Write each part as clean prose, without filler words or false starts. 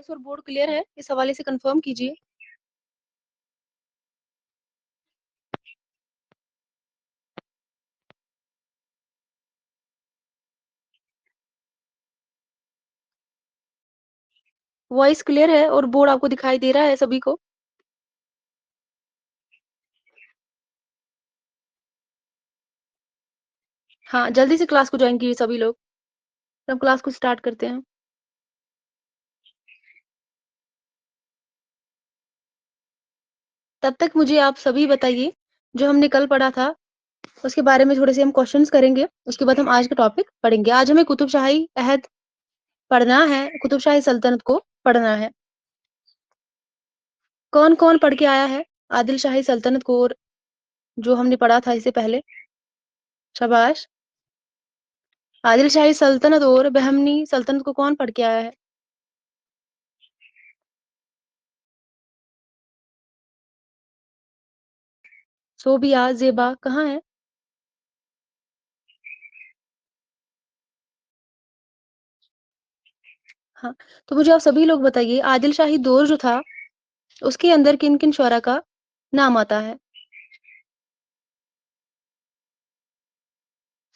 Voice और board clear है? इस हवाले से कंफर्म कीजिए। वॉइस क्लियर है और बोर्ड आपको दिखाई दे रहा है सभी को? हाँ, जल्दी से क्लास को ज्वाइन कीजिए सभी लोग। हम क्लास को स्टार्ट करते हैं। तब तक मुझे आप सभी बताइए, जो हमने कल पढ़ा था, उसके बारे में थोड़े से हम क्वेश्चंस करेंगे। उसके बाद हम आज का टॉपिक पढ़ेंगे। आज हमें कुतुब शाही अहद पढ़ना है, कुतुब शाही सल्तनत को पढ़ना है। कौन-कौन पढ़ के आया है आदिल शाही सल्तनत को, और जो हमने पढ़ा था इससे पहले? शाबाश। आदिल शाही सल्तनत और बहमनी सल्तनत को कौन पढ़ के आया है? सोबिया, ज़ेबा कहाँ है? हाँ, तो मुझे आप सभी लोग बताइए, आदिल शाही दौर जो था, उसके अंदर किन-किन शुरा का नाम आता है?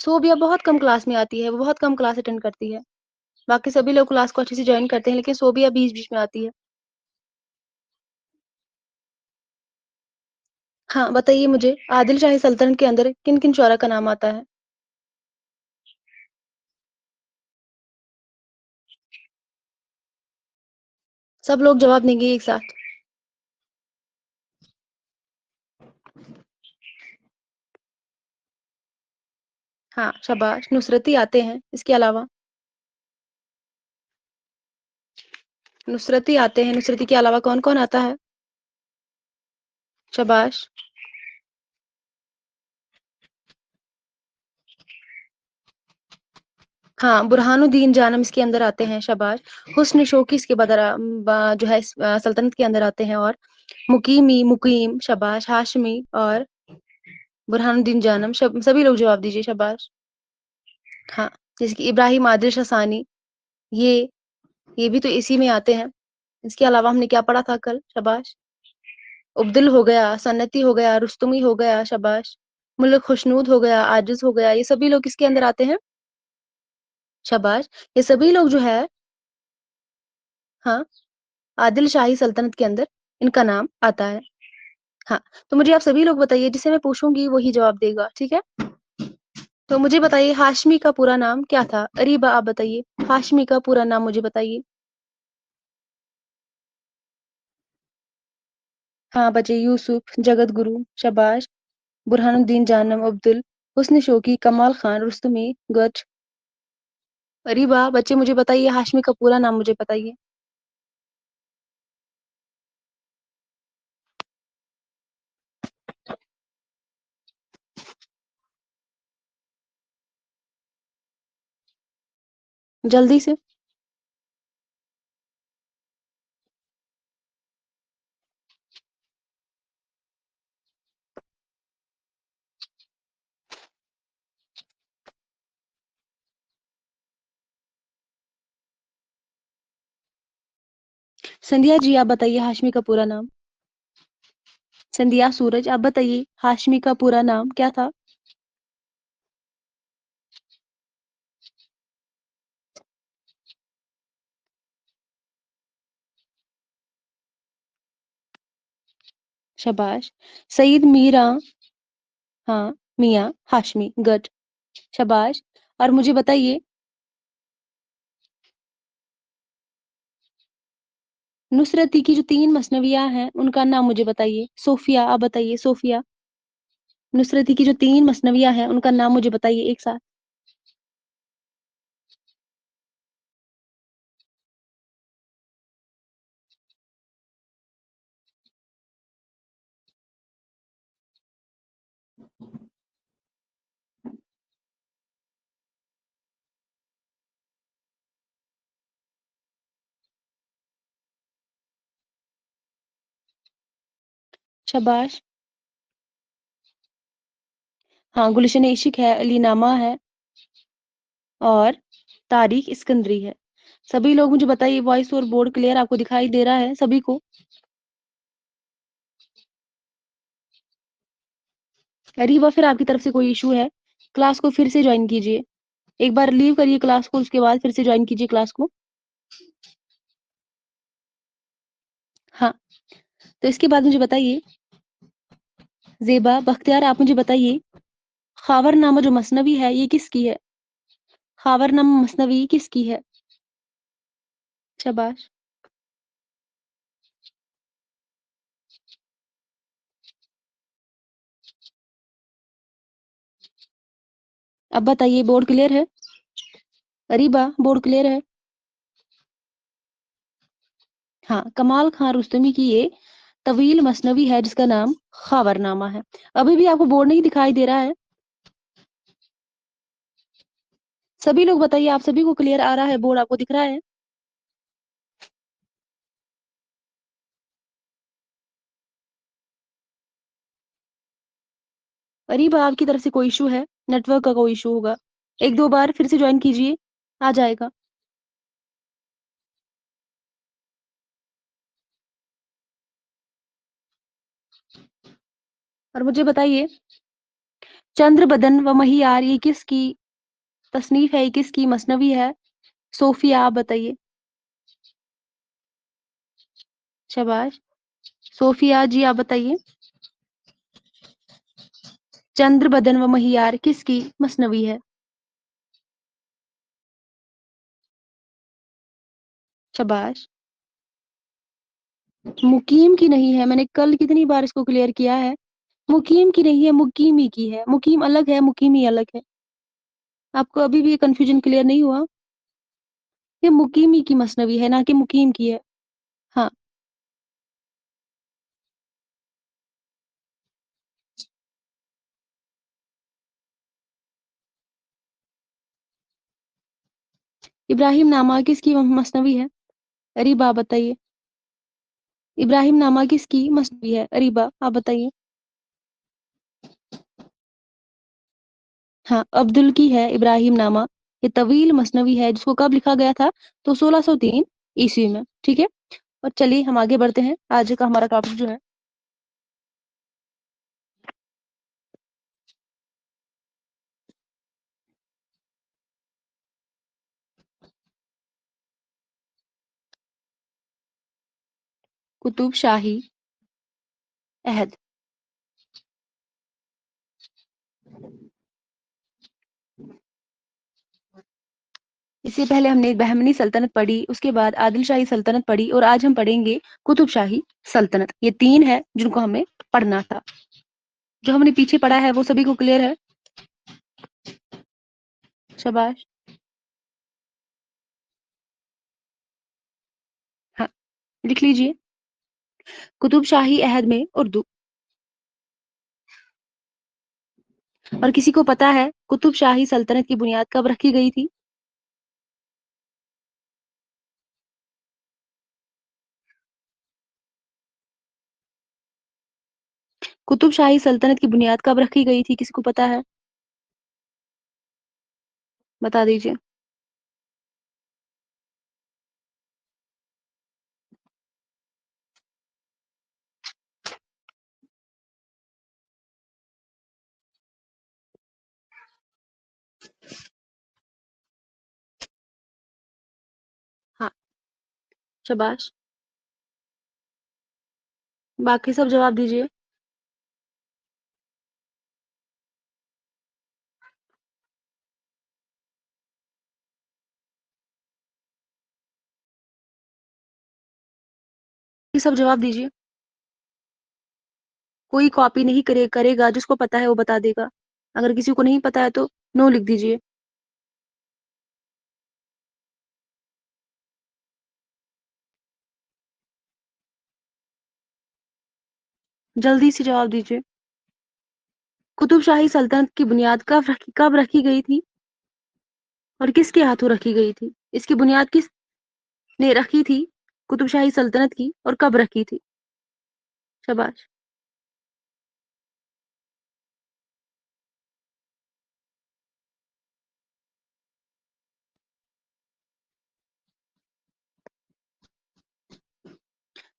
सोबिया बहुत कम क्लास में आती है, वो बहुत कम क्लास अटेंड करती है। बाकी सभी लोग क्लास को अच्छे से जॉइन करते हैं, लेकिन सोबिया बीच-बीच में आती है। हाँ, बताइए मुझे, आदिल शाही सल्तनत के अंदर किन-किन शुरा का नाम आता है? सब लोग जवाब देंगे एक साथ। हाँ, शाबाश। नुसरती आते हैं, इसके अलावा? नुसरती आते हैं, नुसरती के अलावा कौन-कौन आता है? शाबाश। हाँ, बुरहानुद्दीन जानम इसके अंदर आते हैं, शाबाश। हुस्न शौकी इसके जो है सल्तनत के अंदर आते हैं, और मुकीमी, मुकीम, शाबाश। हाशमी और बुरहानुद्दीन जानम, सभी लोग जवाब दीजिए, शाबाश। हाँ, जैसे कि इब्राहिम आदिल शासानी, ये ये भी तो इसी में आते हैं। इसके अलावा हमने क्या पढ़ा था कल? शाबाश। उब्दुल हो गया, सन्नती हो गया, रुस्तुमी हो गया, शाबाश। मुल्क खुशनूद हो गया, आजिज हो गया, ये सभी लोग किसके अंदर आते हैं? शाबाश। ये सभी लोग जो है, हाँ, आदिल शाही सल्तनत के अंदर इनका नाम आता है। हाँ, तो मुझे आप सभी लोग बताइए, जिसे मैं पूछूंगी वही जवाब देगा, ठीक है? तो मुझे बताइए, हाशमी का पूरा नाम क्या था? अरीबा, आप बताइए, हाशमी का पूरा नाम मुझे बताइए। हाँ, बचे यूसुफ, जगत गुरु, शाबाश। बुरहानुद्दीन जानम, अब्दुल, हुस्न शौकी, कमाल खान, रुस्तुमी, गच। अरीबा, बच्चे मुझे बताइए, हाशमी का पूरा नाम मुझे बताइए। जल्दी से। संध्या जी, आप बताइए हाशमी का पूरा नाम। संध्या सूरज, आप बताइए हाशमी का पूरा नाम क्या था? शाबाश। सईद मीरा, हाँ, मियाँ हाशमी, गुड, शाबाश। और मुझे बताइए, नुसरती की जो 3 मसनवियाँ हैं, उनका नाम मुझे बताइए। सोफिया, आप बताइए, सोफिया। नुसरती की जो 3 मसनवियाँ हैं, उनका नाम मुझे बताइए एक साथ। शाबाश। हाँ, गुलशन इशिक है, अली नामा है, और तारीख इस्कंदरी है। सभी लोग मुझे बताइए, वॉइस और बोर्ड क्लियर आपको दिखाई दे रहा है सभी को? अरीबा, फिर आपकी तरफ से कोई इशू है? क्लास को फिर से ज्वाइन कीजिए। एक बार लीव करिए क्लास को, उसके बाद फिर से ज्वाइन कीजिए क्लास को। हाँ, तो इसके बाद मुझे बताइए, ज़ेबा बख्तियार, आप मुझे बताइए, खावरनामा जो मसनवी है ये किसकी है? खावरनामा मसनवी किसकी है? शाबाश। अब बताइए, बोर्ड क्लियर है? अरीबा, बोर्ड क्लियर है? हाँ, कमाल खान रुस्तमी की ये तवील मसनवी है जिसका नाम खावरनामा है। अभी भी आपको बोर्ड नहीं दिखाई दे रहा है? सभी लोग बताइए, आप सभी को क्लियर आ रहा है? बोर्ड आपको दिख रहा है? अरीबा, आपकी तरफ से कोई इशू है? नेटवर्क का कोई इशू होगा। एक दो बार फिर से ज्वाइन कीजिए, आ जाएगा। और मुझे बताइए, चंद्र बदन व महियार ये किसकी तसनीफ है, ये किसकी मसनवी है? सोफिया, आप बताइए। शाबाश। सोफिया जी, आप बताइए, चंद्र बदन व महियार किसकी मसनवी है? शाबाश। मुकीम की नहीं है, मैंने कल कितनी बार इसको क्लियर किया है। मुकीम की नहीं है, मुकीमी की है। मुकीम अलग है, मुकीमी अलग है। आपको अभी भी ये कंफ्यूजन क्लियर नहीं हुआ? ये मुकीमी की मसनवी है, ना कि मुकीम की है। हाँ। इब्राहिम नामा किसकी मसनवी है? अरीबा, आप बताइए। इब्राहिम नामा किसकी मसनवी है? अरीबा, आप बताइए। हाँ, अब्दुल की है इब्राहिम नामा। ये तवील मसनवी है जिसको कब लिखा गया था? तो 1603 ईस्वी में। ठीक है। और चलिए हम आगे बढ़ते हैं। आज का हमारा टॉपिक जो है, कुतुब शाही अहद। इससे पहले हमने बहमनी सल्तनत पढ़ी, उसके बाद आदिल शाही सल्तनत पढ़ी, और आज हम पढ़ेंगे कुतुब शाही सल्तनत। ये तीन है जिनको हमें पढ़ना था। जो हमने पीछे पढ़ा है वो सभी को क्लियर है? शाबाश। हाँ, लिख लीजिए, कुतुब शाही अहद में उर्दू। और किसी को पता है कुतुब शाही सल्तनत की बुनियाद कब रखी गई थी? कुतुब शाही सल्तनत की बुनियाद कब रखी गई थी? किसी को पता है? बता दीजिए। हाँ, शाबाश। बाकी सब जवाब दीजिए। ये सब जवाब दीजिए। कोई कॉपी नहीं करेगा, जिसको पता है वो बता देगा। अगर किसी को नहीं पता है तो नो लिख दीजिए। जल्दी से जवाब दीजिए। कुतुब शाही सल्तनत की बुनियाद कब रखी गई थी और किसके हाथों रखी गई थी? इसकी बुनियाद किसने रखी थी, कुतुब शाही सल्तनत की, और कब रखी थी? शाबाश।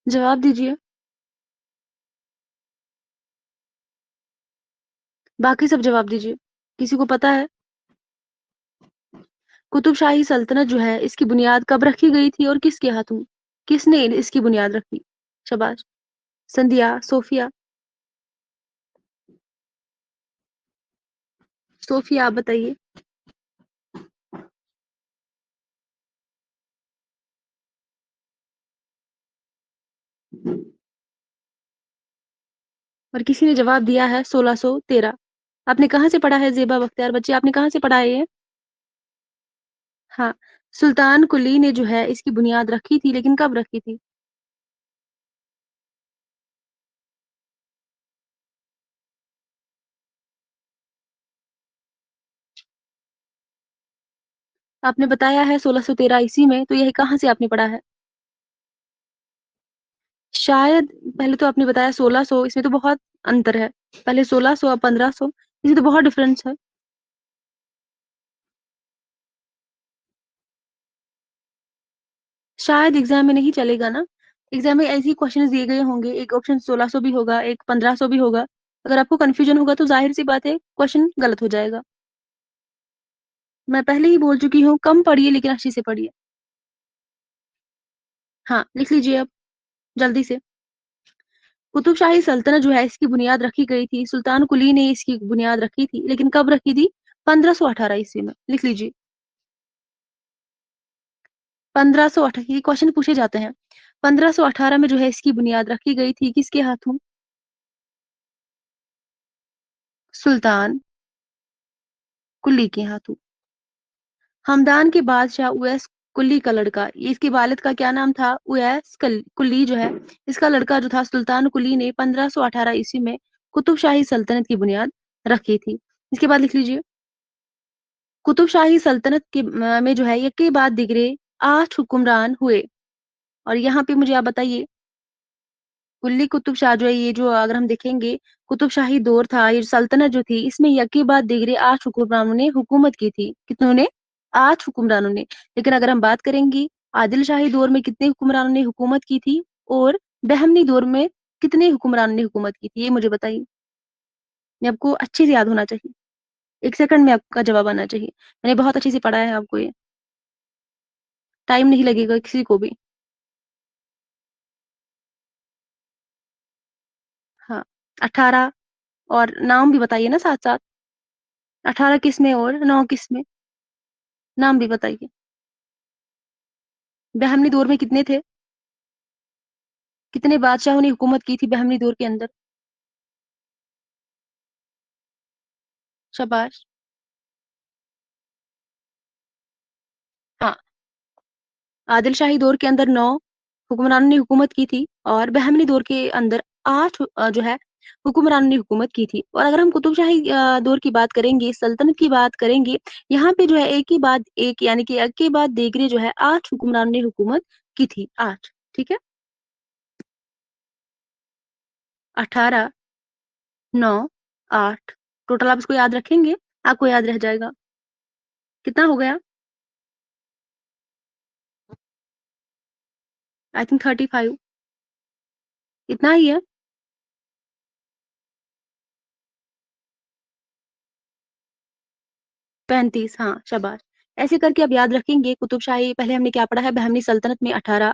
जवाब दीजिए। बाकी सब जवाब दीजिए। किसी को पता है? कुतुब शाही सल्तनत जो है इसकी बुनियाद कब रखी गई थी और किसके हाथों? किसने इसकी बुनियाद रखी? शाबाश। संध्या, सोफिया। सोफिया आप बताइए। और किसी ने जवाब दिया है 1613। आपने कहाँ से पढ़ा है ज़ेबा बख्तियार बच्ची, आपने कहाँ से पढ़ा है ये? हाँ, सुल्तान कुली ने जो है इसकी बुनियाद रखी थी, लेकिन कब रखी थी? आपने बताया है 1613 ईस्वी में, तो यह कहाँ से आपने पढ़ा है? शायद पहले तो आपने बताया 1600, इसमें तो बहुत अंतर है। पहले 1600 अब 1500, इसमें तो बहुत डिफरेंस है। शायद एग्जाम में नहीं चलेगा ना। एग्जाम में ऐसे ही क्वेश्चंस दिए गए होंगे, एक ऑप्शन 1600 भी होगा, एक 1500 भी होगा। अगर आपको कंफ्यूजन होगा तो जाहिर सी बात है क्वेश्चन गलत हो जाएगा। मैं पहले ही बोल चुकी हूँ, कम पढ़िए लेकिन अच्छी से पढ़िए। हाँ, लिख लीजिए अब जल्दी से। कुतुब शाही सल्तनत जो है इसकी बुनियाद रखी गई थी, सुल्तान कुली ने इसकी बुनियाद रखी थी, लेकिन कब रखी थी? 1518 ईस्वी में। लिख लीजिए। 1518, ये क्वेश्चन पूछे जाते हैं। 1518 में जो है इसकी बुनियाद रखी गई थी, किसके हाथों? सुल्तान कुली के हाथों। हमदान के बादशाह उवैस कुली का लड़का, ये इसके वालिद का क्या नाम था? उवैस कुली जो है इसका लड़का जो था सुल्तान कुली ने 1518 ईस्वी में कुतुब शाही सल्तनत की बुनियाद रखी थी। इसके बाद लिख लीजिए। कुतुब शाही सल्तनत के में जो है एक के बाद दिगरे 8 हुक्मरान हुए। और यहाँ पे मुझे आप बताइए, कुल्ली कुतुब शाह जो है, ये जो अगर हम देखेंगे कुतुब शाही दौर था, ये सल्तनत जो थी इसमें एक के बाद दिगरे 8 हुक्मरानों ने हुकूमत की थी। कितनों ने? 8 हुक्मरानों ने। लेकिन अगर हम बात करेंगे आदिल शाही दौर में कितने हुक्मरानों ने हुकूमत की थी, और बहमनी दौर में कितने हुक्मरानों ने हुकूमत की थी, ये मुझे बताइए। ये आपको अच्छे से याद होना चाहिए। 1 सेकंड में आपका जवाब आना चाहिए। मैंने बहुत अच्छे से पढ़ा है आपको ये। टाइम नहीं लगेगा किसी को भी। हाँ, 18। और नाम भी बताइए ना साथ साथ। 18 किस में और 9 किस में? नाम भी बताइए। बहमनी दौर में कितने थे? कितने बादशाहों ने हुकूमत की थी बहमनी दौर के अंदर? शाबाश। हाँ, आदिल शाही दौर के अंदर 9 हुक्मरानों ने हुकूमत की थी, और बहमनी दौर के अंदर 8 जो है हुक्मरानों ने हुकूमत की थी। और अगर हम कुतुब शाही दौर की बात करेंगे, सल्तनत की बात करेंगे, यहाँ पे जो है एक ही बाद एक, यानी कि एक के बाद देगरे जो है 8 हुक्मरानों ने हुकूमत की थी। 8। ठीक है। 18, 9, 8। टोटल आप इसको याद रखेंगे, आपको याद रह जाएगा। कितना हो गया? I think 35। इतना ही है। 35, हाँ शाबाश। ऐसे करके आप याद रखेंगे कुतुब शाही, पहले हमने क्या पढ़ा है, बहमनी सल्तनत में 18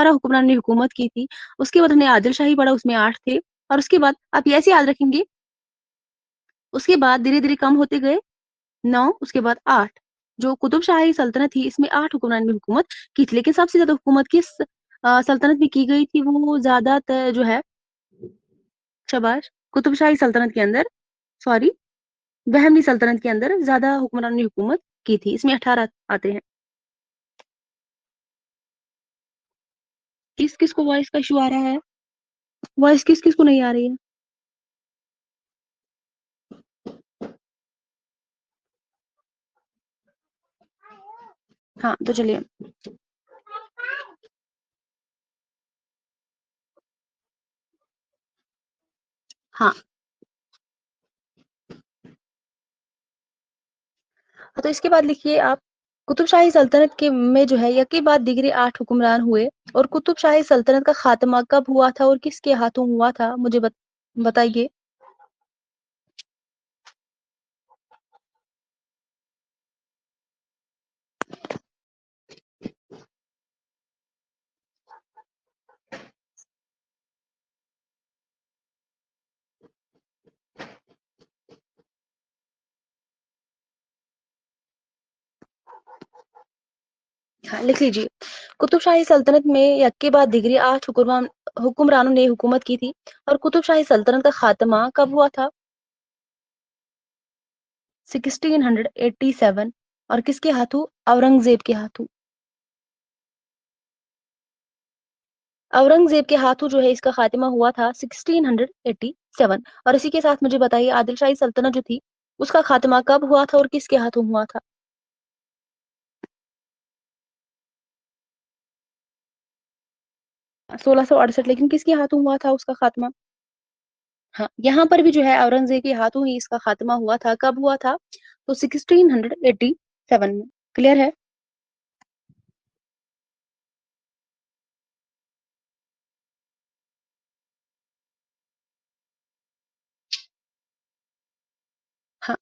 हुक्मरान ने हुकूमत की थी। उसके बाद हमने आदिल शाही पढ़ा, उसमें 8 थे। और उसके बाद आप ये ऐसे याद रखेंगे, उसके बाद धीरे धीरे कम होते गए 9, उसके बाद 8। जो कुतुब शाही सल्तनत थी इसमें 8 हुक्मरान ने हुकूमत की थी, लेकिन सबसे ज्यादा हुकूमत किस सल्तनत में की गई थी? वो ज्यादातर जो है, शाबाश, कुतुब शाही सल्तनत के अंदर, सॉरी, बहमनी सल्तनत के अंदर ज्यादा हुक्मरान ने हुकूमत की थी। इसमें 18 आते हैं। किस किस को वॉइस का इशू आ रहा है? वॉइस किस किस को नहीं आ रही है? हाँ, तो चलिए। हाँ, तो इसके बाद लिखिए आप। कुतुब शाही सल्तनत के में जो है यके बाद दिगरे 8 हुक्मरान हुए और कुतुब शाही सल्तनत का खात्मा कब हुआ था और किसके हाथों हुआ था? मुझे बताइए। हाँ, लिख लीजिए। कुतुब शाही सल्तनत में यके बाद दिगरे 8 हुक्मरानों ने हुकूमत की थी और कुतुब शाही सल्तनत का खात्मा कब हुआ था? 1687 और किसके हाथों? औरंगजेब के हाथों। औरंगजेब के हाथों जो है इसका खात्मा हुआ था 1687 और इसी के साथ मुझे बताइए आदिल शाही सल्तनत जो थी उसका खात्मा कब हुआ था और किसके हाथों हुआ था? 1668 लेकिन किसके हाथों हुआ था उसका खात्मा? हाँ, यहाँ पर भी जो है औरंगजेब के हाथों ही इसका खात्मा हुआ था। कब हुआ था? तो 1687 में। क्लियर है? हाँ,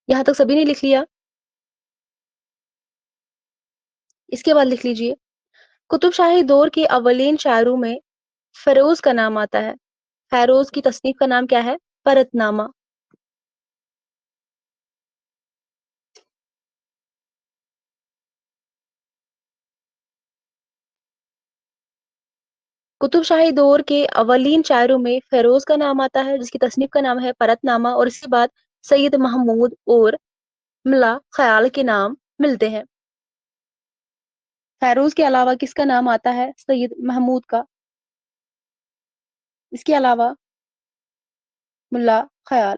यहाँ तक सभी ने लिख लिया। इसके बाद लिख लीजिए कुतुब शाही दौर के अव्वलीन शायरों में फेरोज का नाम आता है। फेरोज की तसनीफ का नाम क्या है? परतनामा। कुतुब शाही दौर के अव्वलीन शायरों में फेरोज का नाम आता है जिसकी तसनीफ का नाम है परतनामा और इसके बाद सैयद महमूद और मुल्ला ख्याल के नाम मिलते हैं। फेरोज के अलावा किसका नाम आता है? सैयद महमूद का। इसके अलावा मुल्ला ख्याल।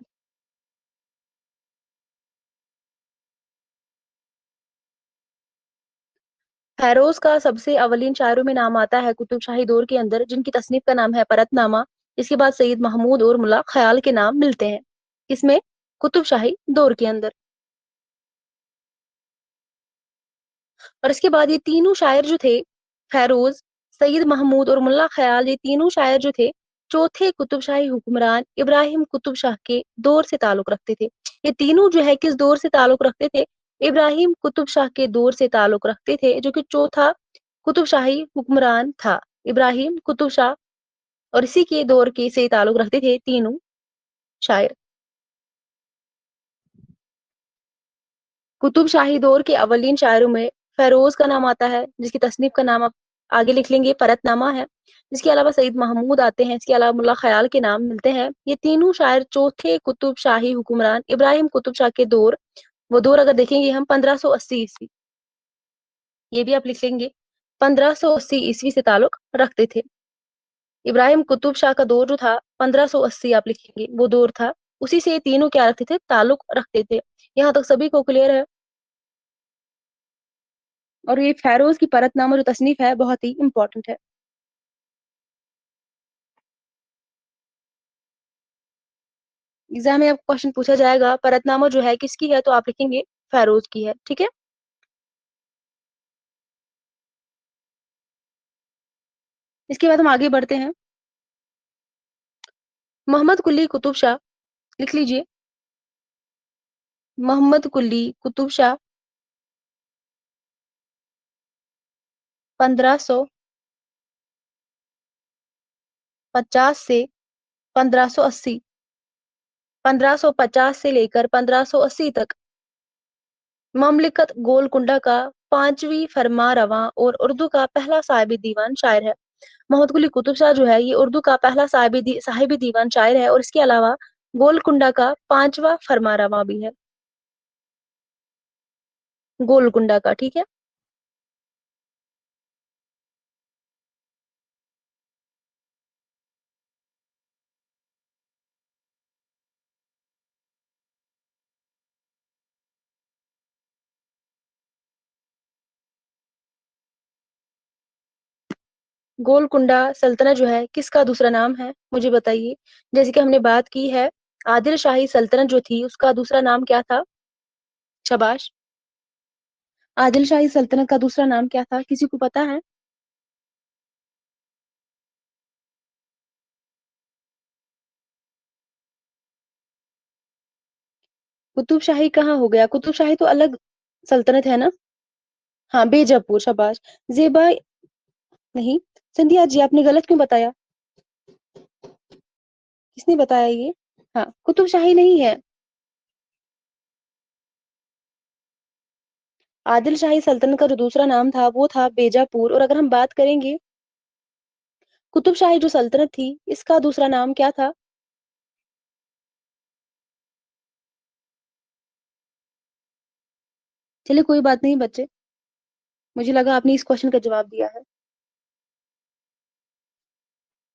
फेरोज का सबसे अवलीन शायरों में नाम आता है कुतुब शाही दौर के अंदर जिनकी तसनीफ का नाम है परतनामा। इसके बाद सैयद महमूद और मुल्ला ख्याल के नाम मिलते हैं। किसमें? कुतुब शाही दौर के अंदर। और इसके बाद ये तीनों शायर जो थे फेरोज, सैयद महमूद और मुल्ला ख्याल, ये तीनों शायर जो थे चौथे कुतुब शाही हुक्मरान इब्राहिम कुतुब शाह के दौर से ताल्लुक रखते थे। ये तीनों जो है किस दौर से ताल्लुक रखते थे? इब्राहिम कुतुब शाह के दौर से ताल्लुक रखते थे जो कि चौथा कुतुब शाही हुक्मरान था। इब्राहिम कुतुब शाह और इसी के दौर के से ताल्लुक रखते थे तीनों शायर। कुतुब शाही दौर के अवलिन शायरों में फेरोज का नाम आता है जिसकी तसनीफ का नाम आप आगे लिख लेंगे परतनामा है। इसके अलावा सईद महमूद आते हैं। इसके अलावा मुल्ला ख्याल के नाम मिलते हैं। ये तीनों शायर चौथे कुतुब शाही हुक्मरान इब्राहिम कुतुब शाह के दौर, वो दौर अगर देखेंगे हम 1580 ईस्वी, ये भी आप लिख लेंगे। 1580 ईस्वी से ताल्लुक रखते थे। इब्राहिम कुतुब शाह का दौर जो था 1580 आप लिखेंगे वो दौर था। उसी से ये तीनों क्या रखते थे? ताल्लुक रखते थे। यहाँ तक सभी को क्लियर है? और ये फेरोज की परतनामा जो तसनीफ है बहुत ही इंपॉर्टेंट है। एग्जाम में आपको क्वेश्चन पूछा जाएगा परतनामा जो है किसकी है, तो आप लिखेंगे फेरोज की है। ठीक है, इसके बाद हम आगे बढ़ते हैं। मोहम्मद कुली कुतुब शाह, लिख लीजिए। मोहम्मद कुली कुतुब शाह 1550 से 1580, 1550 से लेकर 1580 तक ममलिकत गोलकुंडा का पांचवी फरमा रवा और उर्दू का पहला साहिबी दीवान शायर है। मोहम्मद कुली कुतुब शाह जो है ये उर्दू का पहला साहिबी दीवान शायर है और इसके अलावा गोलकुंडा का पांचवा फरमारवा भी है। गोलकुंडा का, ठीक है। गोलकुंडा सल्तनत जो है किसका दूसरा नाम है? मुझे बताइए। जैसे कि हमने बात की है आदिल शाही सल्तनत जो थी उसका दूसरा नाम क्या था? शाबाश। आदिल शाही सल्तनत का दूसरा नाम क्या था, किसी को पता है? कुतुब शाही कहाँ हो गया, कुतुब शाही तो अलग सल्तनत है ना। हाँ, बीजापुर, शाबाश। जेबा नहीं, सिंधिया जी आपने गलत क्यों बताया? किसने बताया ये? हाँ, कुतुब शाही नहीं है। आदिल शाही सल्तनत का जो दूसरा नाम था वो था बीजापुर। और अगर हम बात करेंगे कुतुब शाही जो सल्तनत थी, इसका दूसरा नाम क्या था? चलिए कोई बात नहीं बच्चे, मुझे लगा आपने इस क्वेश्चन का जवाब दिया है।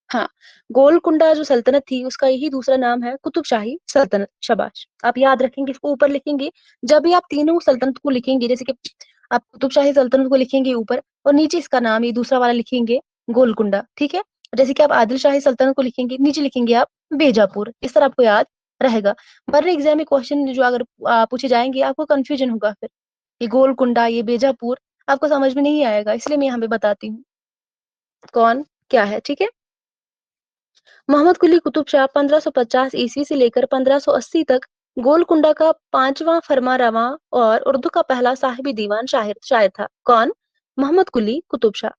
हाँ, गोलकुंडा जो सल्तनत थी उसका यही दूसरा नाम है कुतुब शाही सल्तनत। शाबाश, आप याद रखेंगे, इसको ऊपर लिखेंगे। जब भी आप तीनों सल्तनत को लिखेंगे, जैसे कि आप कुतुब शाही सल्तनत को लिखेंगे ऊपर, और नीचे इसका नाम ये दूसरा वाला लिखेंगे गोलकुंडा, ठीक है। जैसे कि आप आदिल शाही सल्तनत को लिखेंगे, नीचे लिखेंगे आप बीजापुर। इस तरह आपको याद रहेगा। वरना एग्जाम में क्वेश्चन जो अगर पूछे जाएंगे, आपको कंफ्यूजन होगा फिर, ये गोलकुंडा ये बीजापुर आपको समझ में नहीं आएगा, इसलिए मैं यहाँ पे बताती हूँ कौन क्या है, ठीक है। मोहम्मद कुली कुतुब शाह 1550 ईस्वी से लेकर 1580 तक गोलकुंडा का पांचवां फरमारवा और उर्दू का पहला साहिबी दीवान शायर था। कौन? मोहम्मद कुली कुतुब शाह।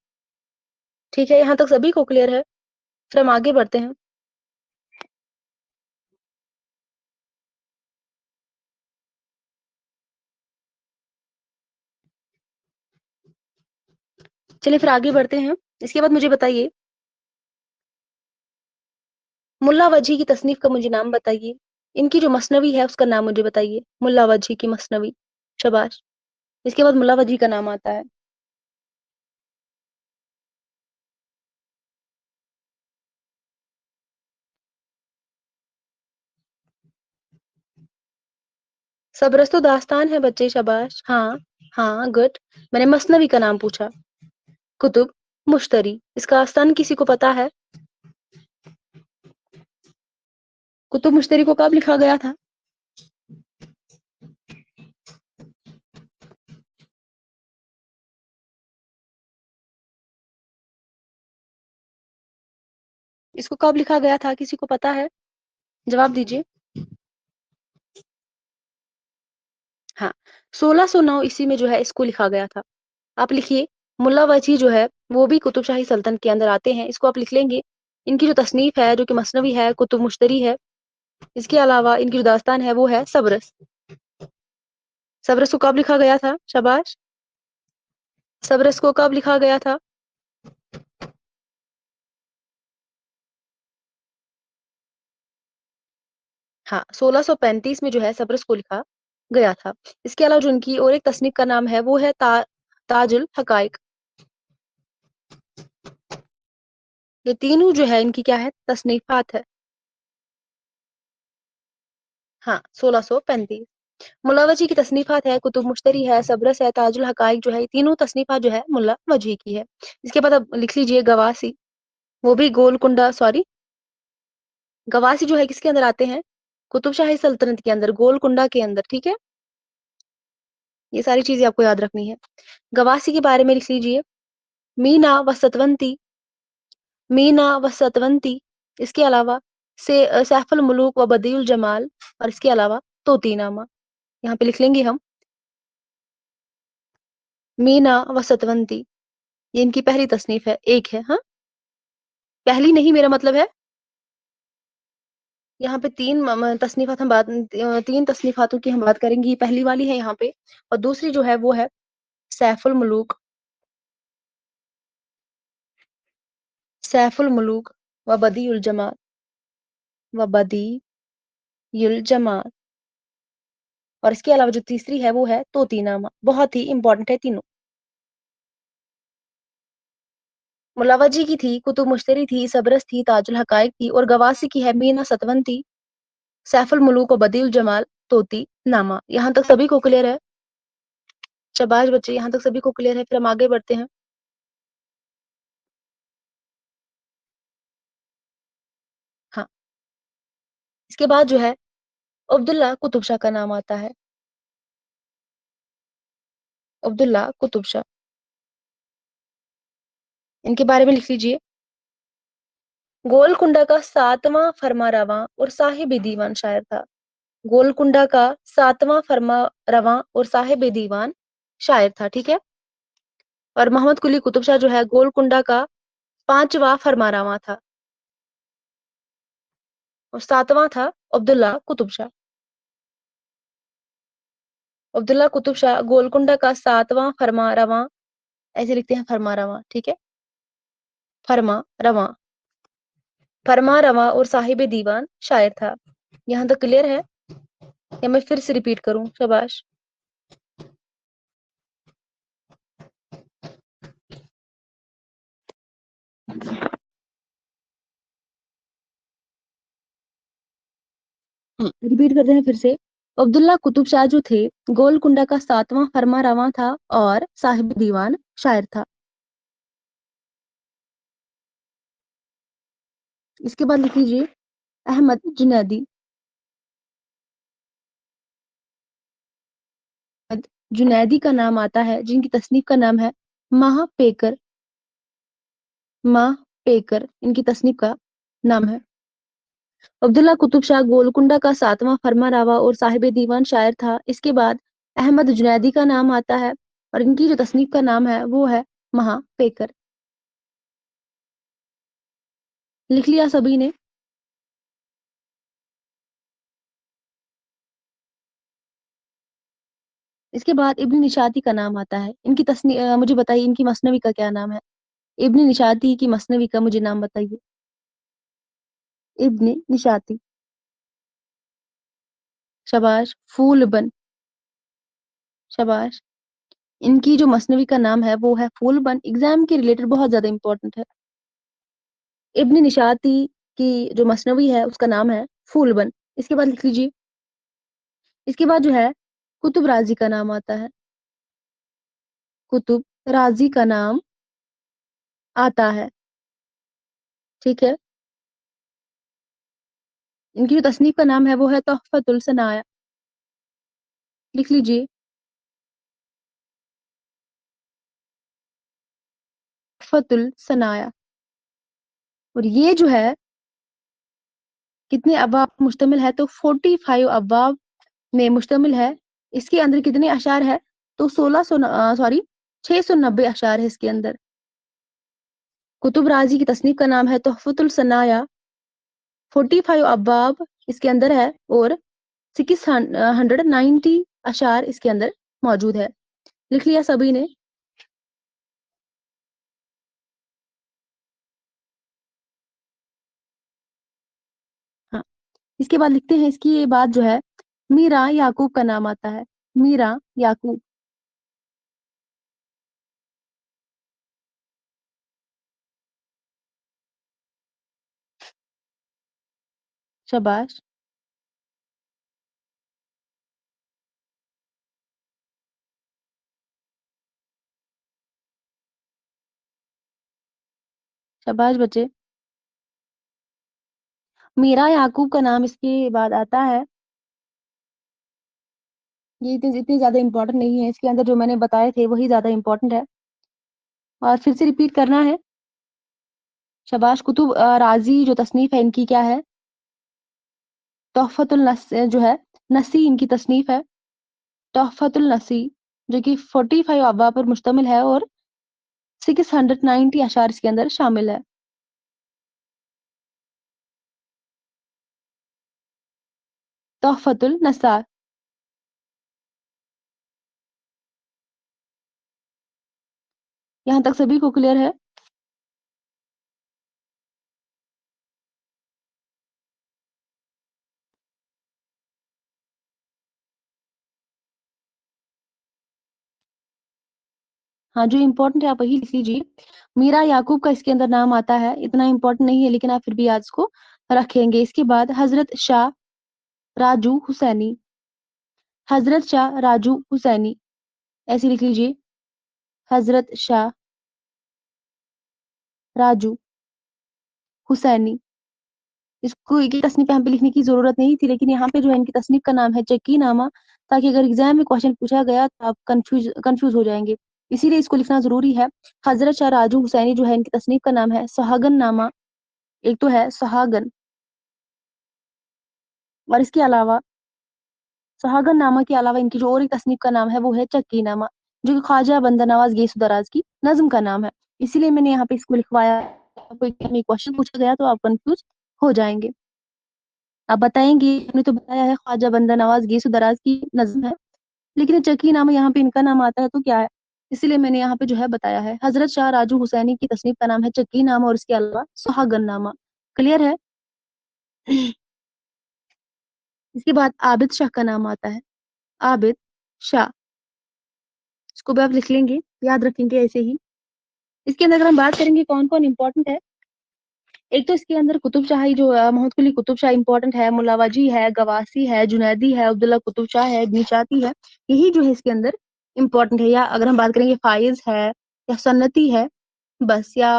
ठीक है, यहाँ तक सभी को क्लियर है? फिर हम आगे बढ़ते हैं। चलिए फिर आगे बढ़ते हैं। इसके बाद मुझे बताइए, मुल्ला वजी की तसनीफ का मुझे नाम बताइए। इनकी जो मसनवी है उसका नाम मुझे बताइए, मुल्ला वजी की मसनवी। शाबाश। इसके बाद मुल्ला वजी का नाम आता है। सबरस तो दास्तान है बच्चे, शाबाश। हाँ, हाँ, गुड। मैंने मसनवी का नाम पूछा। कुतुब मुश्तरी, इसका आस्थान किसी को पता है? कुतुब मुश्तरी को कब लिखा गया था? इसको कब लिखा गया था, किसी को पता है? जवाब दीजिए। हाँ, 1609 ईस्वी में जो है इसको लिखा गया था। आप लिखिए, मुल्ला वजी जो है वो भी कुतुब शाही सल्तनत के अंदर आते हैं, इसको आप लिख लेंगे। इनकी जो तसनीफ है जो कि मसनवी है, कुतुब मुश्तरी है। इसके अलावा इनकी जो दास्तान है वो है सबरस। सबरस को कब लिखा गया था? शाबाश। सबरस को कब लिखा गया था? हाँ, 1635 में जो है सबरस को लिखा गया था। इसके अलावा जो इनकी और एक तसनीफ का नाम है वो है ताजुल हकाइक। ये तीनों जो है इनकी क्या है, तसनीफात है। हाँ, 1635। मुल्ला वजी की तसनीफात है, कुतुब मुश्तरी है, सबरस है, ताजुल हकाइक जो है, ये तीनों तसनीफात जो है मुल्ला वजी की है। इसके बाद अब लिख लीजिए गवासी। वो भी गोलकुंडा, सॉरी, गवासी जो है किसके अंदर आते हैं? कुतुब शाही सल्तनत के अंदर, गोलकुंडा के अंदर, ठीक है। ये सारी चीजें आपको याद रखनी है। गवासी के बारे में लिख लीजिए, मीना व सतवंती, मीना व सतवंती। इसके अलावा से सैफुल मुलूक व बदीउल जमाल। और इसके अलावा तोतीनामा। यहाँ पे लिख लेंगे हम, मीना व सतवंती। ये इनकी पहली तसनीफ है, एक है। हाँ, पहली नहीं, मेरा मतलब है यहाँ पे तीन तसनीफात हम बात, तीन तसनीफातों की हम बात करेंगे। ये पहली वाली है यहाँ पे, और दूसरी जो है वो है सैफुल मुलूक, सैफुल मुलूक व बदीउल जमाल, व बदीउल जमाल। और इसके अलावा जो तीसरी है वो है तोतीनामा। बहुत ही इंपॉर्टेंट है तीनों। मुलावजी की थी, कुतुब मुश्तरी थी, सबरस थी, ताजुल हकाइक थी, और गवासी की है मीना सतवंती, सैफुल मुलूक और बदीउल जमाल, तोती नामा। यहाँ तक सभी को क्लियर है? शाबाश बच्चे, यहाँ तक सभी को क्लियर है। फिर हम आगे बढ़ते हैं। हाँ, इसके बाद जो है अब्दुल्ला कुतुब शाह का नाम आता है। अब्दुल्ला कुतुब शाह। इनके बारे में लिख लीजिए। गोलकुंडा का 7वां फरमारवां और साहिब दीवान शायर था। गोलकुंडा का 7वां फरमारवां और साहिब दीवान शायर था, ठीक है। और मोहम्मद कुली कुतुब शाह जो है गोलकुंडा का 5वां फरमारवां था और 7वां था अब्दुल्ला कुतुब शाह। अब्दुल्ला कुतुब शाह गोलकुंडा का 7वां फरमारवां, ऐसे लिखते हैं फरमारवां, ठीक है, फरमारवां, फरमारवां और साहिब दीवान शायर था। यहाँ तक क्लियर है या मैं फिर से रिपीट करूं? शाबाश। रिपीट करते हैं फिर से। अब्दुल्ला कुतुब शाह जो थे गोलकुंडा का 7वां फरमारवां था और साहिब दीवान शायर था। इसके बाद लिख लीजिए अहमद जुनैदी। जुनैदी का नाम आता है जिनकी तसनीफ का नाम है माह पेकर। माह पेकर इनकी तसनीफ का नाम है। अब्दुल्ला कुतुब शाह गोलकुंडा का 7वां फरमारवा और साहिब दीवान शायर था। इसके बाद अहमद जुनैदी का नाम आता है और इनकी जो तसनीफ का नाम है वो है महा पेकर। लिख लिया सभी ने? इसके बाद इब्न निशाती का नाम आता है। इनकी मुझे बताइए इनकी मसनवी का क्या नाम है? इब्न निशाती की मसनवी का मुझे नाम बताइए। इब्न निशाती। शाबाश। फूलबन। शाबाश। इनकी जो मसनवी का नाम है वो है फूलबन। एग्जाम के रिलेटेड बहुत ज्यादा इंपॉर्टेंट है। इब्न निशाती की जो मसनवी है उसका नाम है फूलबन। इसके बाद लिख लीजिए। इसके बाद जो है कुतुब राजी का नाम आता है। कुतुब राजी का नाम आता है, ठीक है। इनकी जो तसनीफ का नाम है वो है तोहफतुल सनाया। लिख लीजिए तोहफतुल सनाया। और ये जो है कितने अबवाब पर मुश्तमिल है? तो 45 अबवाब में मुश्तमिल है। इसके अंदर कितने अशार है? तो 690 अशार है इसके अंदर। कुतुब राजी की तसनीफ का नाम है तोहफतुल सनाया। 45 अबवाब इसके अंदर है और 690 अशार इसके अंदर मौजूद है। लिख लिया सभी ने? हाँ। इसके बाद लिखते हैं इसकी बात जो है मीरा याकूब का नाम आता है। मीरा याकूब। शाबाश। शाबाश बच्चे। मीरा याकूब का नाम इसके बाद आता है। ये इतनी ज्यादा इंपॉर्टेंट नहीं है। इसके अंदर जो मैंने बताए थे वही ज्यादा इंपॉर्टेंट है और फिर से रिपीट करना है। शाबाश। कुतुब राजी जो तसनीफ है इनकी क्या है? तोहफतुल नस जो है नसी इनकी तसनीफ है। तोहफतुल नसी जो कि 45 अबवाब पर मुश्तमिल है और 690 अशार इसके अंदर शामिल है। तोहफतुल नसार। यहाँ तक सभी को क्लियर है? हाँ, जो इम्पोर्टेंट है आप वही लिख लीजिए। मीरा याकूब का इसके अंदर नाम आता है। इतना इम्पोर्टेंट नहीं है लेकिन आप फिर भी आज इसको रखेंगे। इसके बाद हजरत शाह राजू हुसैनी। हजरत शाह राजू हुसैनी ऐसे लिख लीजिए। हजरत शाह राजू हुसैनी। इसको की तसनीफ यहाँ पे लिखने की जरूरत नहीं थी लेकिन यहाँ पे जो है इनकी तसनीफ का नाम है जकी नामा ताकि अगर एग्जाम में क्वेश्चन पूछा गया तो आप कंफ्यूज हो जाएंगे, इसीलिए इसको लिखना जरूरी है। हजरत शाह राजू हुसैनी जो है इनकी तसनीफ का नाम है सुहागन नामा, एक तो है सुहागन, और इसके अलावा सुहागन नामा के अलावा इनकी जो और एक तसनीफ का नाम है वो है चक्की नामा, जो कि ख्वाजा बंदा नवाज गैसु दराज की नज्म का नाम है, इसीलिए मैंने यहाँ पे इसको लिखवाया। कोई क्वेश्चन पूछा गया तो आप कंफ्यूज हो जाएंगे। आप बताएंगे हमने तो बताया है ख्वाजा बंदा नवाज गैसु दराज की नज्म है, लेकिन ये चकी नामा यहाँ पे इनका नाम आता है तो क्या है, इसीलिए मैंने यहाँ पे जो है बताया है। हजरत शाह राजू हुसैनी की तसनीफ का नाम है चकी नामा और इसके अलावा सुहागन नामा। क्लियर है? इसके बाद आबिद शाह का नाम आता है, आबिद शाह, इसको भी आप लिख लेंगे, याद रखेंगे ऐसे ही। इसके अंदर अगर हम बात करेंगे कौन कौन इंपॉर्टेंट है, एक तो इसके अंदर कुतुब शाही जो मोहम्मद कुली कुतुब शाह इंपॉर्टेंट है, मुलावाजी है, गवासी है, जुनैदी है, अब्दुल्ला कुतुब शाह है, मीचाती है, यही जो है इसके अंदर इंपॉर्टेंट है। या अगर हम बात करेंगे फाइज है या सन्नती है, बस, या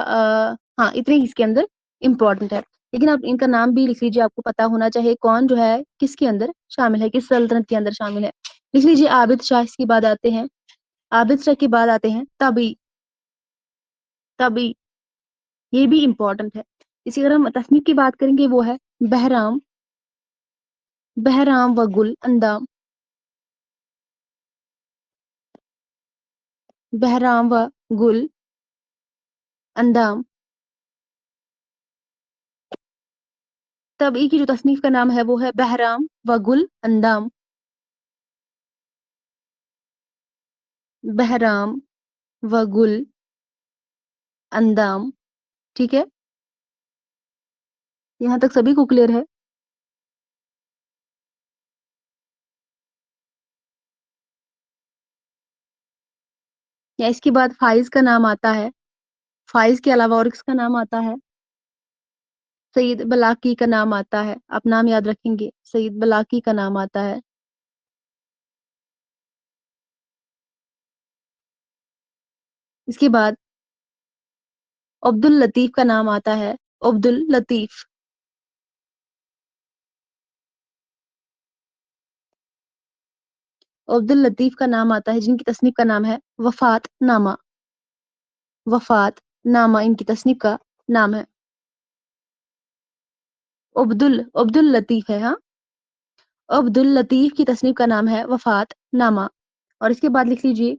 हाँ, इतने ही इसके अंदर इंपॉर्टेंट है। लेकिन आप इनका नाम भी लिख लीजिए, आपको पता होना चाहिए कौन जो है किसके अंदर शामिल है, किस सल्तनत के अंदर शामिल है। लिख लीजिए आबिद शाह, इसके बाद आते हैं आबिद शाह के बाद आते हैं तबी, तबी, ये भी इंपॉर्टेंट है। इसी अगर हम तस्नीफ की बात करेंगे वो है बहराम, बहराम व गुल अंदाम, बहराम व गुल अंदाम। तब ई की जो तस्नीफ का नाम है वो है बहराम व गुल अंदाम, बहराम व गुल अंदाम। ठीक है, यहाँ तक सभी को क्लियर है? या इसके बाद फाइज का नाम आता है, फाइज के अलावा और किसका नाम आता है? सईद बलाकी का नाम आता है, आप नाम याद रखेंगे, सईद बलाकी का नाम आता है। इसके बाद अब्दुल लतीफ का नाम आता है, अब्दुल लतीफ, अब्दुल लतीफ का नाम आता है जिनकी तस्नीफ का नाम है वफात नामा, वफात नामा इनकी तस्नीफ का नाम है। अब्दुल अब्दुल लतीफ है, हाँ, अब्दुल लतीफ की तस्नीफ का नाम है वफात नामा। और इसके बाद लिख लीजिए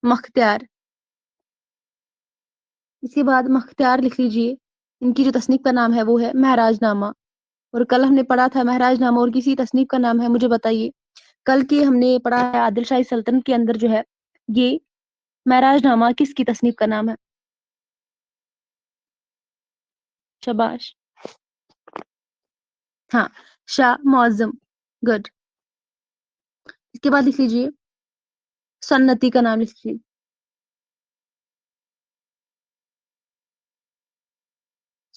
मख्तियार, इसके बाद मख्तियार लिख लीजिए, इनकी जो तस्नीफ का नाम है वो है महराज नामा। और कल हमने पढ़ा था महराज नामा और किसी तस्नीफ का नाम है, मुझे बताइए। कल के हमने पढ़ा है आदिल शाही सल्तनत के अंदर जो है ये महराज नामा किसकी तस्नीफ का नाम है? शाबाश, हाँ, शाह मुअज्जम, गुड। इसके बाद लिख लीजिए सन्नती का नाम लिख लीजिए,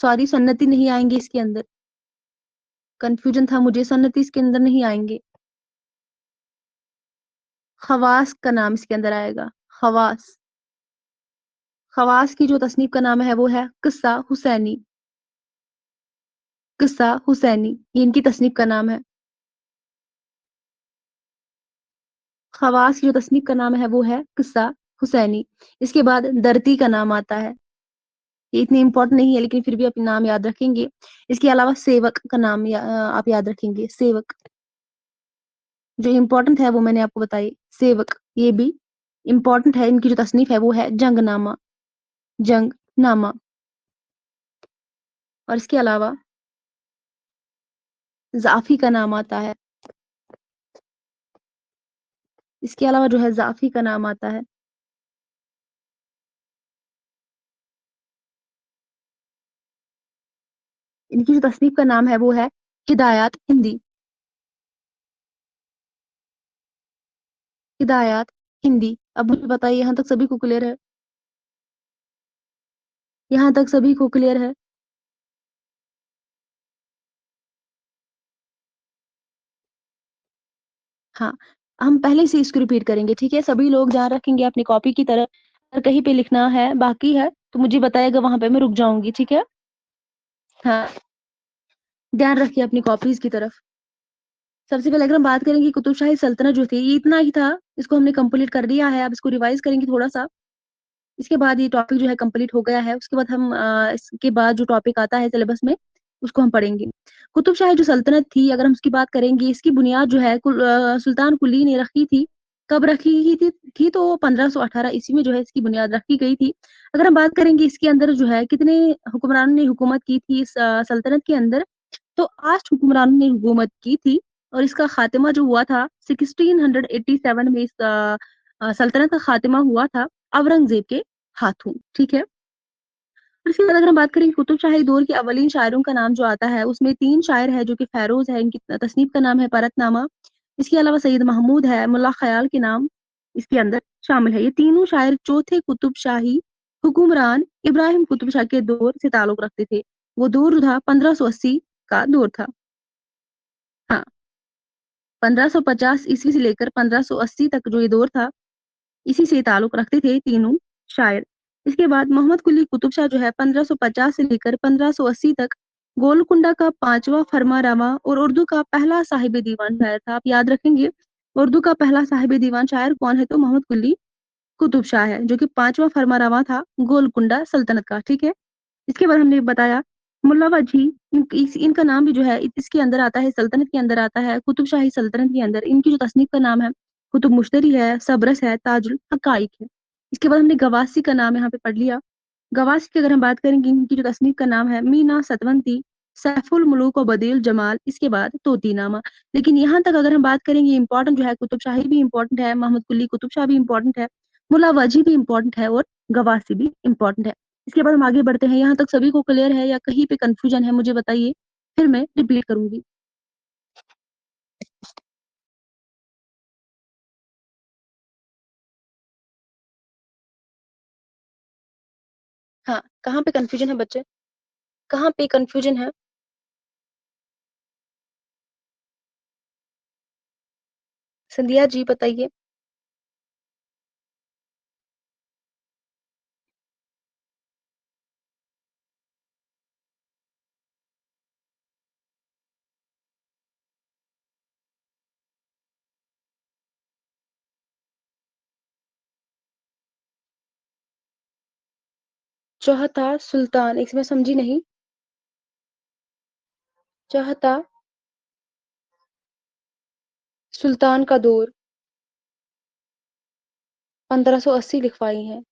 सॉरी सन्नती नहीं आएंगे इसके अंदर, कंफ्यूजन था मुझे, सन्नती इसके अंदर नहीं आएंगे, खवास का नाम इसके अंदर आएगा, खवास। खवास की जो तस्नीफ का नाम है वो है किस्सा हुसैनी, किस्सा हुसैनी, ये इनकी तस्नीफ का नाम है। खवास की जो तस्नीफ का नाम है वो है किस्सा हुसैनी। इसके बाद दरती का नाम आता है, ये इतनी इंपॉर्टेंट नहीं है लेकिन फिर भी आप नाम याद रखेंगे। इसके अलावा सेवक का नाम आप याद रखेंगे, सेवक, जो इम्पोर्टेंट है वो मैंने आपको बताई, सेवक, ये भी इम्पोर्टेंट है। इनकी जो तसनीफ है वो है जंगनामा, जंगनामा। और इसके अलावा जाफी का नाम आता है, इसके अलावा जो है जाफी का नाम आता है। इनकी जो तसनीफ का नाम है वो है हिदायत हिंदी, हिदायत हिंदी। अब मुझे बताइए यहाँ तक सभी को क्लियर है? यहाँ तक सभी को क्लियर है? हाँ, हम पहले से इसको रिपीट करेंगे, ठीक है? सभी लोग ध्यान रखेंगे अपनी कॉपी की तरफ, अगर कहीं पे लिखना है बाकी है तो मुझे बताइएगा, वहां पे मैं रुक जाऊंगी, ठीक है? हाँ, ध्यान रखिए अपनी कॉपीज की तरफ। सबसे पहले अगर हम बात करें कि कुतुब शाही सल्तनत जो थी, ये इतना ही था, इसको हमने कंप्लीट कर लिया है, अब इसको रिवाइज़ करेंगे थोड़ा-सा। इसके बाद ये टॉपिक जो है कंप्लीट हो गया है, उसके बाद हम इसके बाद जो टॉपिक आता है सिलेबस में, उसको हम पढ़ेंगे। कुतुब शाही जो सल्तनत थी, अगर हम उसकी बात करेंगे, इसकी बुनियाद जो है सुल्तान कुली ने रखी थी। कब रखी ही थी तो 1518 ईस्वी में जो है इसकी बुनियाद रखी गई थी। अगर हम बात करेंगे इसके अंदर जो है कितने हुक्मरानों ने हुकूमत की थी इस सल्तनत के अंदर, तो 8 हुक्मरानों ने हुकूमत की थी और इसका खात्मा जो हुआ था 1687 में इस सल्तनत का खात्मा हुआ था औरंगज़ेब के हाथों, ठीक है? और इसके बाद अगर हम बात करें कुतुब शाही दौर के अव्वलीन शायरों का नाम जो आता है, उसमें 3 शायर हैं जो कि फ़ैरोज़ है, इनकी तसनीफ़ का नाम है परतनामा। इसके अलावा सैयद महमूद है, मुल्ला ख़याल के नाम इसके अंदर शामिल है। ये तीनों शायर चौथे कुतुब शाही हुक्मरान इब्राहिम कुतुब शाह के दौर से ताल्लुक़ रखते थे। वो दौर था 1580 का दौर था। हाँ, 1550 ईस्वी से लेकर 1580 तक जो ये दौर था, इसी से ताल्लुक़ रखते थे तीनों शायर। इसके बाद मोहम्मद कुली कुतुब शाह जो है 1550 से लेकर 1580 तक गोलकुंडा का 5वां फरमारवा और उर्दू का पहला साहिब दीवान शायर था। आप याद रखेंगे, उर्दू का पहला साहिब दीवान शायर कौन है? तो मोहम्मद कुली कुतुब शाह है, जो कि 5वां फरमारवा था गोलकुंडा सल्तनत का, ठीक है? इसके बाद हमने बताया मुल्ला वजी, इनका नाम भी जो है इसके अंदर आता है, सल्तनत के अंदर आता है, कुतुब शाही सल्तनत के अंदर। इनकी जो तसनीफ का नाम है, कुतुब मुश्तरी है, सबरस है, ताजुल हकाइक है। इसके बाद हमने गवासी का नाम यहाँ पे पढ़ लिया। गवासी की अगर हम बात करेंगे, इनकी जो तसनीफ का नाम है मीना सतवंती, सैफुल मुलूक और बदील जमाल, इसके बाद तोतीनामा। लेकिन यहाँ तक अगर हम बात करेंगे, इंपॉर्टेंट जो है कुतुब शाही भी इंपॉर्टेंट है, मोहम्मद कुली कुतुब शाह भी इंपॉर्टेंट है, मुल्ला वजी भी इंपॉर्टेंट है और गवासी भी इंपॉर्टेंट है। इसके बाद हम आगे बढ़ते हैं। यहाँ तक सभी को क्लियर है या कहीं पे कंफ्यूजन है, मुझे बताइए, फिर मैं रिपीट करूंगी। हाँ, कहाँ पे कंफ्यूजन है बच्चे? कहाँ पे कंफ्यूजन है? संध्या जी बताइए। चौथा सुल्तान, इसमें समझी नहीं। चौथा सुल्तान का दौर 1580 लिखवाई है।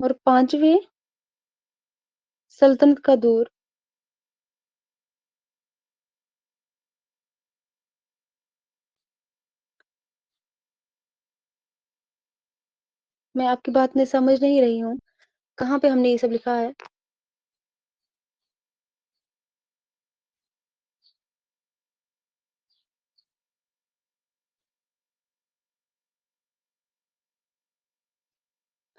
और पांचवें सल्तनत का दौर मैं आपकी बात में समझ नहीं रही हूँ, कहाँ पे हमने ये सब लिखा है?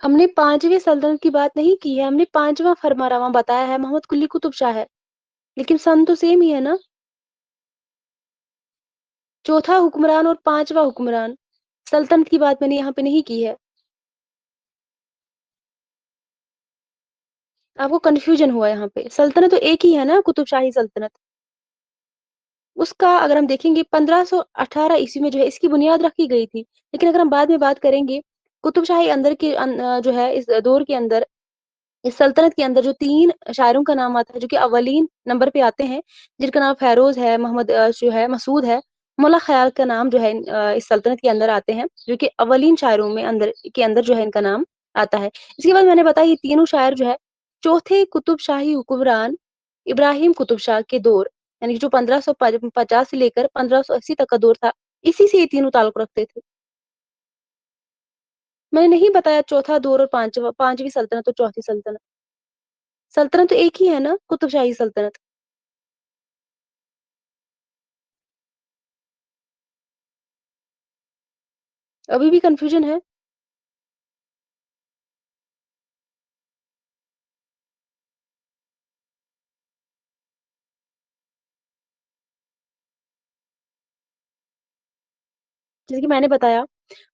हमने पांचवी सल्तनत की बात नहीं की है, हमने पांचवा फरमानरवा बताया है, मोहम्मद कुली कुतुब शाह है। लेकिन सन तो सेम ही है ना। चौथा हुक्मरान और पांचवा हुक्मरान, सल्तनत की बात मैंने यहाँ पे नहीं की है। आपको कंफ्यूजन हुआ यहाँ पे। सल्तनत तो एक ही है ना, कुतुब शाही सल्तनत। उसका अगर हम देखेंगे 1518 ईस्वी में जो है इसकी बुनियाद रखी गई थी। लेकिन अगर हम बाद में बात करेंगे, कुतुब शाही अंदर के जो है इस दौर के अंदर, इस सल्तनत के अंदर जो 3 शायरों का नाम आता है, जो कि अव्वलीन नंबर पे आते हैं, जिनका नाम फ़ैरोज़ है, मोहम्मद जो है मसूद है, मुल्ला ख़याल का नाम जो है इस सल्तनत के अंदर आते हैं, जो कि अव्वलीन शायरों में अंदर जो है इनका नाम आता है। इसके बाद मैंने बताया ये तीनों शायर जो है चौथे कुतुब शाही हुक्मरान इब्राहिम कुतुब शाह के दौर, यानी कि जो 1550 से लेकर 1580 तक का दौर था, इसी से ये तीनों ताल्लुक रखते थे। मैंने नहीं बताया चौथा दौर और पांचवी सल्तनत और चौथी सल्तनत। सल्तनत तो एक ही है ना, कुतुब शाही सल्तनत। अभी भी कंफ्यूजन है? जैसे कि मैंने बताया,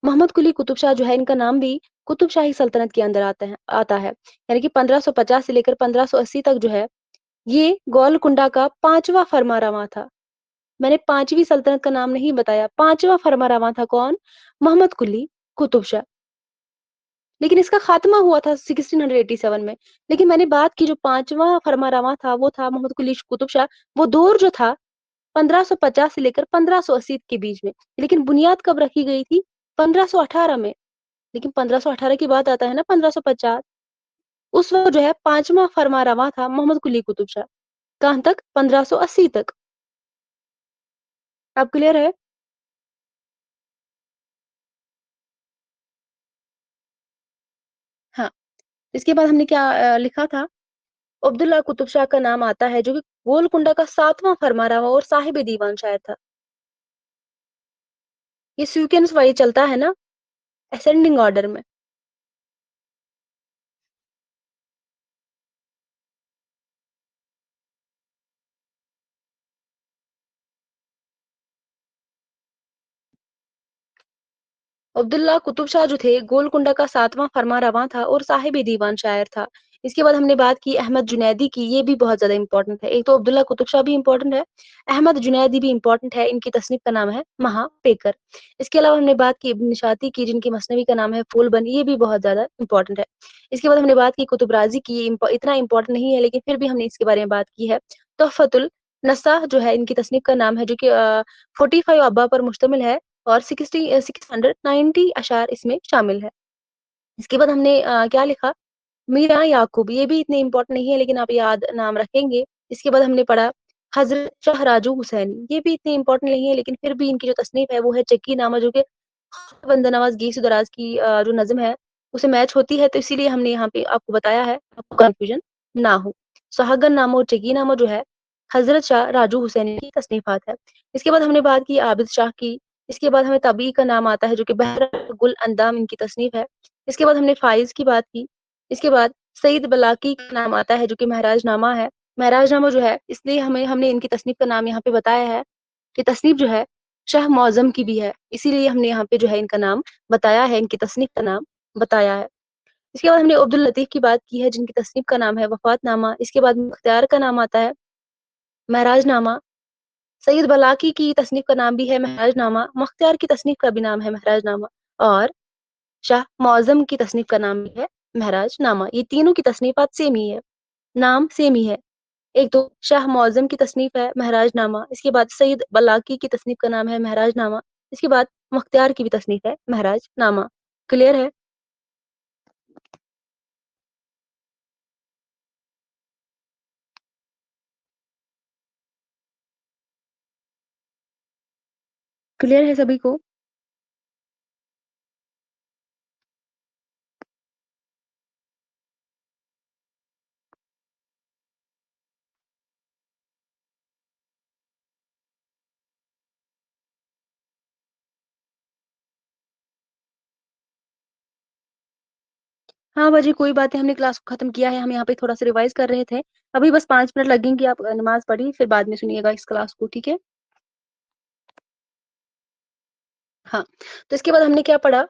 मोहम्मद कुली कुतुब शाह जो है इनका नाम भी कुतुब शाही सल्तनत के अंदर आता है। यानी कि 1550 से लेकर 1580 तक जो है ये गोलकुंडा का 5वां फरमानरवा था। मैंने 5वीं सल्तनत का नाम नहीं बताया, 5वां फरमानरवा था कौन? मोहम्मद कुली कुतुब शाह। लेकिन इसका खात्मा हुआ था 1687 में। लेकिन मैंने बात की जो 5वां फरमानरवा था वो था मोहम्मद कुली कुतुब शाह। वो दौर जो था 1550 से लेकर 1580 के बीच में। लेकिन बुनियाद कब रखी गई थी? 1518 में। लेकिन 1518 की बात आता है ना 1550। उस वक़्त जो है 5वां फरमानरवा था मोहम्मद कुली कुतुब शाह। कहाँ तक? 1580 तक। अब क्लियर है? हाँ, इसके बाद हमने क्या लिखा था? अब्दुल्ला कुतुब शाह का नाम आता है जो कि गोलकुंडा का 7वां फरमानरवा और साहिब दीवान शायर था। ये सीक्वेंस वाइज़ चलता है ना असेंडिंग ऑर्डर में। अब्दुल्ला कुतुब शाह जो थे गोलकुंडा का 7वां फरमानरवा था और साहिब दीवान शायर था। इसके बाद हमने बात की अहमद जुनैदी की, ये भी बहुत ज़्यादा इम्पोर्टेंट है। एक तो अब्दुल्ला कुतुब शाह भी इम्पोर्टेंट है, अहमद जुनैदी भी इम्पोर्टेंट है, इनकी तसनीफ़ का नाम है महापेकर। इसके अलावा हमने बात की इब्न निशाती की जिनकी मसनवी का नाम है फूलबंद, ये भी बहुत ज़्यादा इम्पोर्टेंट है। इसके बाद हमने बात की कुतुब राज़ी की, ये इतना इम्पोर्टेंट नहीं है लेकिन फिर भी हमने इसके बारे में बात की है। तोहफ़तुल नस्साह जो है इनकी तसनीफ़ का नाम है जो कि 45 अब्वाब पर मुश्तमिल है और 690 अशार इसमें शामिल है। इसके बाद हमने क्या लिखा? मीरा याकूब, ये भी इतने इम्पोर्टेंट नहीं है लेकिन आप याद नाम रखेंगे। इसके बाद हमने पढ़ा हज़रत शाह राजू हुसैनी, ये भी इतने इम्पोर्टेंट नहीं है लेकिन फिर भी इनकी जो तसनीफ़ है वो है चक्की-नामा जो कि बंदा नवाज़ गीस-ओ-दराज की जो नज़्म है उसे मैच होती है तो इसीलिए हमने यहाँ पे आपको बताया है, आपको कन्फ्यूजन ना हो। सोहागन-नामा और चक्की-नामा जो है हज़रत शाह राजू हुसैनी की तसनीफ़ात है। इसके बाद हमने बात की आबिद शाह की, इसके बाद हमें तबी का नाम आता है जो कि बहर गुल अंदाम इनकी तसनीफ़ है। इसके बाद हमने फ़ाइज़ की बात की, इसके बाद सईद बलाकी का नाम आता है जो कि महराजनामा है। महराजनामा जो है इसलिए हमने इनकी तसनीफ़ का नाम यहाँ पे बताया है कि तसनीफ़ जो है शाह मौज़म की भी है, इसीलिए हमने यहाँ पे जो है इनका नाम बताया है, इनकी तसनीफ़ का नाम बताया है। इसके बाद हमने अब्दुल लतीफ़ की बात की है जिनकी तसनीफ़ का नाम है वफ़ातनामा, इसके बाद मुख्तियार का नाम आता है महराजनामा, सईद बलाकी की तसनीफ़ का नाम भी है महराजनामा, मुख्तियार की तसनीफ़ का भी नाम है महराजनामा और शाह मौज़म की तसनीफ़ का नाम भी है महराजनामा। ये तीनों की तसनीफ़ात सेम ही है, नाम सेम ही है। एक तो शाह मौज़म की तसनीफ़ है महराजनामा, इसके बाद सईद बलाकी की तसनीफ़ का नाम है महराजनामा, इसके बाद मुख्तियार की भी तसनीफ़ है महराजनामा। क्लियर है? क्लियर है सभी को? हाँ बाजी कोई बात नहीं, हमने क्लास को खत्म किया है, हम यहाँ पे थोड़ा-सा रिवाइज़ कर रहे थे। अभी बस 5 मिनट लगेंगे, आप नमाज़ पढ़िए फिर बाद में सुनिएगा इस क्लास को, ठीक है? हाँ, तो इसके बाद हमने क्या पढ़ा?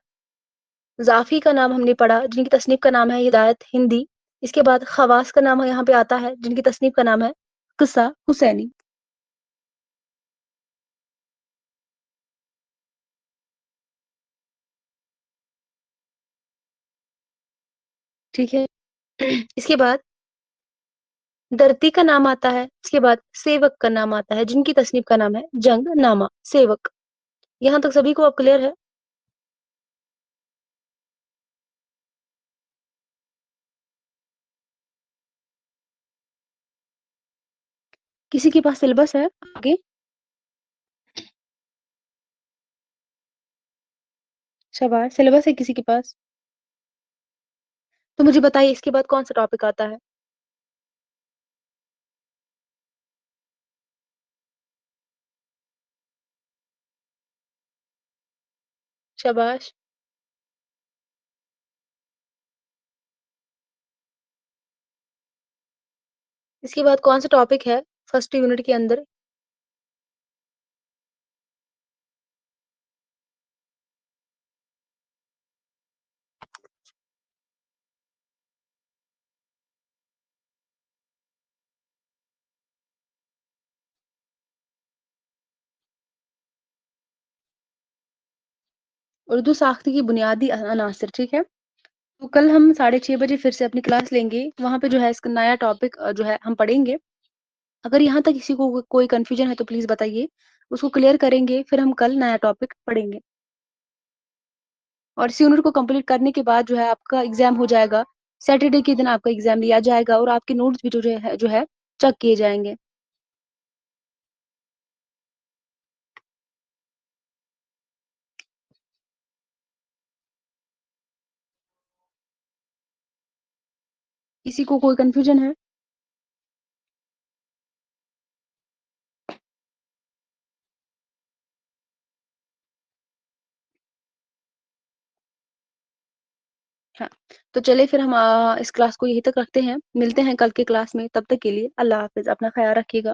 ज़ाफ़ी का नाम हमने पढ़ा, जिनकी तसनीफ़ का नाम है हिदायत हिंदी। इसके बाद ख़वास का नाम यहाँ पे आता है, जिनकी तसनीफ़ का नाम है क़िस्सा हुसैनी। ठीक है? इसके बाद दर्ती का नाम आता है, इसके बाद सेवक का नाम आता है, जिनकी तसनीफ़ का नाम है जंगनामा, सेवक। यहाँ तक सभी को अब क्लियर है? किसी के पास सिलेबस है आगे? शाबाश! सिलेबस है किसी के पास? तो मुझे बताइए इसके बाद कौन-सा टॉपिक आता है? शाबाश! इसके बाद कौन-सा टॉपिक है फर्स्ट यूनिट के अंदर? اردو ساخت کی بنیادی عناصر، ٹھیک ہے؟ تو کل ہم 6:30 بجے پھر سے اپنی کلاس لیں گے، وہاں پہ جو ہے اس کا نیا ٹاپک جو ہے ہم پڑھیں گے۔ اگر یہاں تک کسی کو کوئی کنفیوژن ہے تو پلیز بتائیے، اس کو کلیئر کریں گے، پھر ہم کل نیا ٹاپک پڑھیں گے۔ اور اسی یونٹ کو کمپلیٹ کرنے کے بعد جو ہے آپ کا ایگزام ہو جائے گا، سیٹرڈے کے دن آپ کا ایگزام لیا جائے گا اور آپ کے نوٹس بھی جو ہے چیک کیے جائیں گے۔ کسی کو کوئی کنفیوژن ہے؟ ہاں، تو چلے پھر ہم اس کلاس کو یہیں تک رکھتے ہیں، ملتے ہیں کل کے کلاس میں، تب تک کے لیے اللہ حافظ، اپنا خیال رکھیے گا۔